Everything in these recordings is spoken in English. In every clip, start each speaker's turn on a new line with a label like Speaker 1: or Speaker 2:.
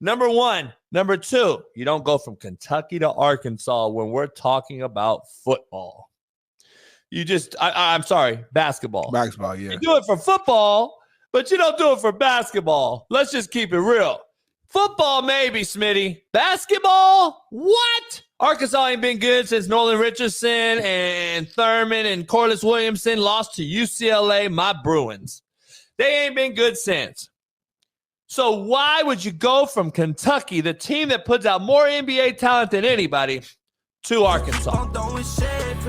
Speaker 1: Number one. Number two, you don't go from Kentucky to Arkansas when we're talking about football. You just, I'm sorry, basketball.
Speaker 2: Basketball, yeah.
Speaker 1: You do it for football, but you don't do it for basketball. Let's just keep it real. Football, maybe, Smitty. Basketball? What? Arkansas ain't been good since Nolan Richardson and Thurman and Corliss Williamson lost to UCLA, my Bruins. They ain't been good since. So why would you go from Kentucky, the team that puts out more NBA talent than anybody, to Arkansas?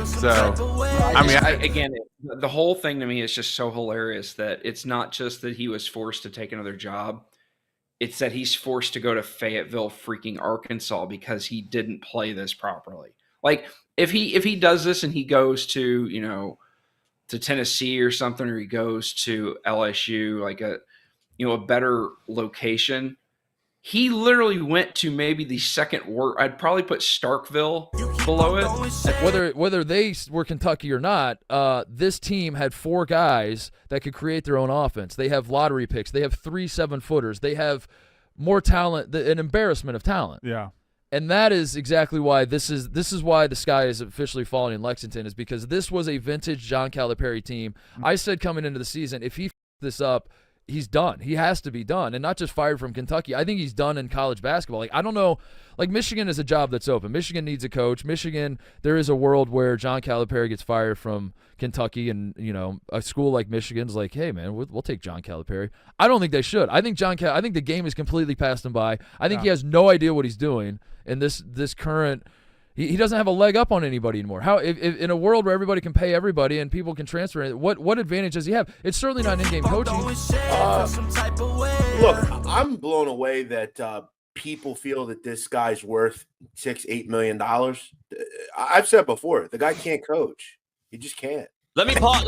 Speaker 2: So,
Speaker 3: again, the whole thing to me is just so hilarious that it's not just that he was forced to take another job. It's that he's forced to go to Fayetteville, freaking Arkansas, because he didn't play this properly. Like, if he does this and he goes to, to Tennessee or something, or he goes to LSU, like a better location, he literally went to maybe the second worst. I'd probably put Starkville below it.
Speaker 4: Whether they were Kentucky or not, this team had 4 guys that could create their own offense. They have lottery picks. They have 3 7-footers. They have more talent, an embarrassment of talent.
Speaker 2: Yeah.
Speaker 4: And that is exactly why this is why the sky is officially falling in Lexington, is because this was a vintage John Calipari team. I said coming into the season, if he this up, he's done. He has to be done, and not just fired from Kentucky. I think he's done in college basketball. Like, I don't know. Like, Michigan is a job that's open. Michigan needs a coach. Michigan, there is a world where John Calipari gets fired from Kentucky, and a school like Michigan's like, hey man, we'll take John Calipari. I don't think they should. I think I think the game is completely passed him by. I think he has no idea what he's doing in this current. He doesn't have a leg up on anybody anymore. How if in a world where everybody can pay everybody and people can transfer, what advantage does he have? It's certainly not in-game coaching.
Speaker 5: Look, I'm blown away that people feel that this guy's worth $6-8 million. I've said before, the guy can't coach. He just can't.
Speaker 1: Let me pause.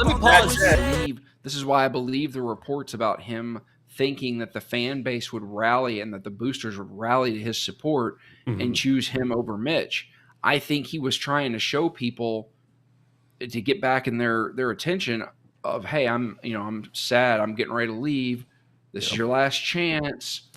Speaker 3: This is why I believe the reports about him thinking that the fan base would rally and that the boosters would rally to his support and choose him over Mitch. I think he was trying to show people to get back in their attention of, hey, I'm sad. I'm getting ready to leave. This is your last chance.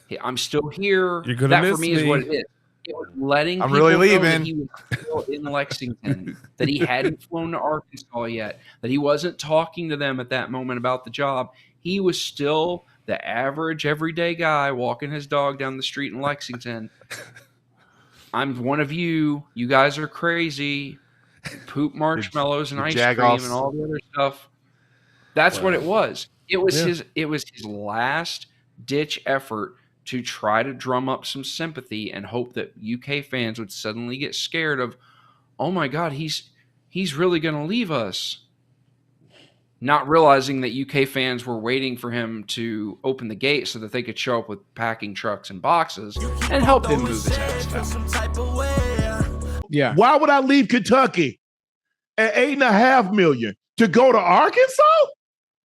Speaker 3: Hey, I'm still here.
Speaker 2: You're gonna miss
Speaker 3: for me
Speaker 2: me.
Speaker 3: is what it is. It was letting
Speaker 2: I'm
Speaker 3: people
Speaker 2: really
Speaker 3: know
Speaker 2: leaving.
Speaker 3: that he was still in Lexington, that he hadn't flown to Arkansas yet, that he wasn't talking to them at that moment about the job. He was still the average, everyday guy walking his dog down the street in Lexington. I'm one of you. You guys are crazy. You poop marshmallows and ice cream and all the other stuff. That's what it was. It was his last ditch effort to try to drum up some sympathy and hope that UK fans would suddenly get scared of, oh my God, he's really going to leave us. Not realizing that UK fans were waiting for him to open the gate so that they could show up with packing trucks and boxes and help him move his ass down.
Speaker 2: Yeah.
Speaker 6: Why would I leave Kentucky at $8.5 million to go to Arkansas?